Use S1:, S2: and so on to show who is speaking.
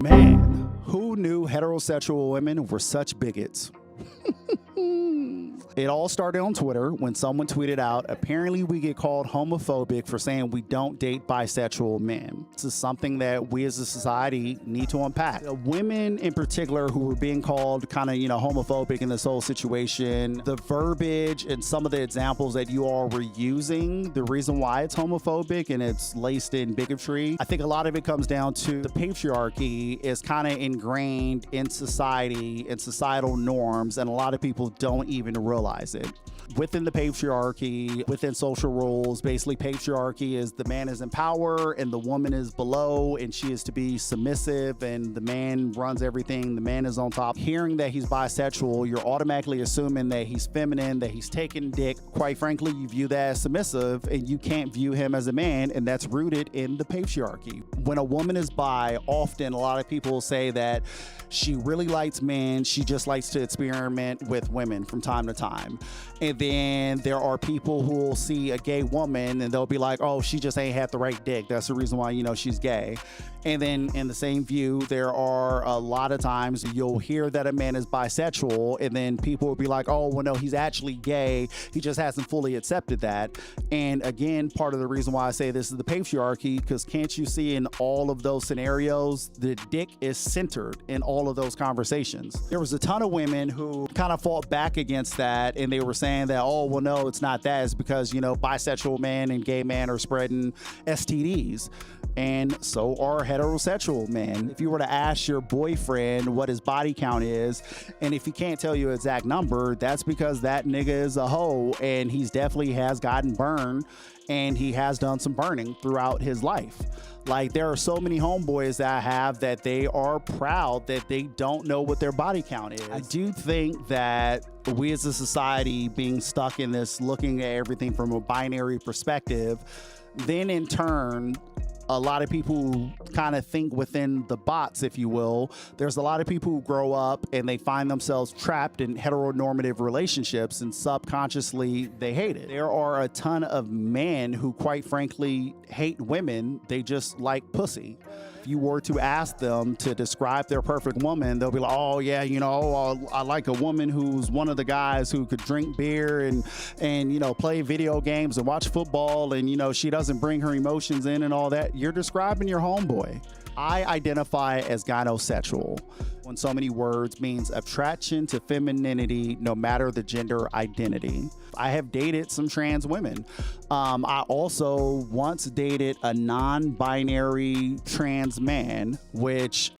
S1: Man, who knew heterosexual women were such bigots? It all started on Twitter when someone tweeted out, apparently we get called homophobic for saying we don't date bisexual men. This is something that we as a society need to unpack. The women in particular who were being called kind of, homophobic in this whole situation, the verbiage and some of the examples that you all were using, the reason why it's homophobic and it's laced in bigotry, I think a lot of it comes down to the patriarchy is kind of ingrained in society and societal norms, and a lot of people don't even realize it. Within the patriarchy, within social roles, basically patriarchy is the man is in power and the woman is below and she is to be submissive and the man runs everything, the man is on top. Hearing that he's bisexual, you're automatically assuming that he's feminine, that he's taking dick. Quite frankly, you view that as submissive and you can't view him as a man, and that's rooted in the patriarchy. When a woman is bi, often a lot of people say that she really likes men, she just likes to experiment with women from time to time. And then there are people who will see a gay woman and they'll be like, oh, she just ain't had the right dick. That's the reason why, she's gay. And then in the same view, there are a lot of times you'll hear that a man is bisexual and then people will be like, oh, well, no, he's actually gay. He just hasn't fully accepted that. And again, part of the reason why I say this is the patriarchy, because can't you see in all of those scenarios, the dick is centered in all of those conversations. There was a ton of women who kind of fought back against that, and they were saying that, oh, well, no, it's not that. It's because, bisexual men and gay men are spreading STDs. And so are heterosexual men. If you were to ask your boyfriend what his body count is, and if he can't tell you an exact number, that's because that nigga is a hoe and he's definitely has gotten burned and he has done some burning throughout his life. Like, there are so many homeboys that I have that they are proud that they don't know what their body count is. I do think that we as a society being stuck in this looking at everything from a binary perspective, then in turn, a lot of people who kind of think within the box, if you will. There's a lot of people who grow up and they find themselves trapped in heteronormative relationships and subconsciously they hate it. There are a ton of men who quite frankly hate women. They just like pussy. If you were to ask them to describe their perfect woman, they'll be like, oh yeah, I like a woman who's one of the guys who could drink beer and play video games and watch football and she doesn't bring her emotions in and all that. You're describing your homeboy. I identify as gynosexual, when so many words means attraction to femininity, no matter the gender identity. I have dated some trans women. I also once dated a non-binary trans man, which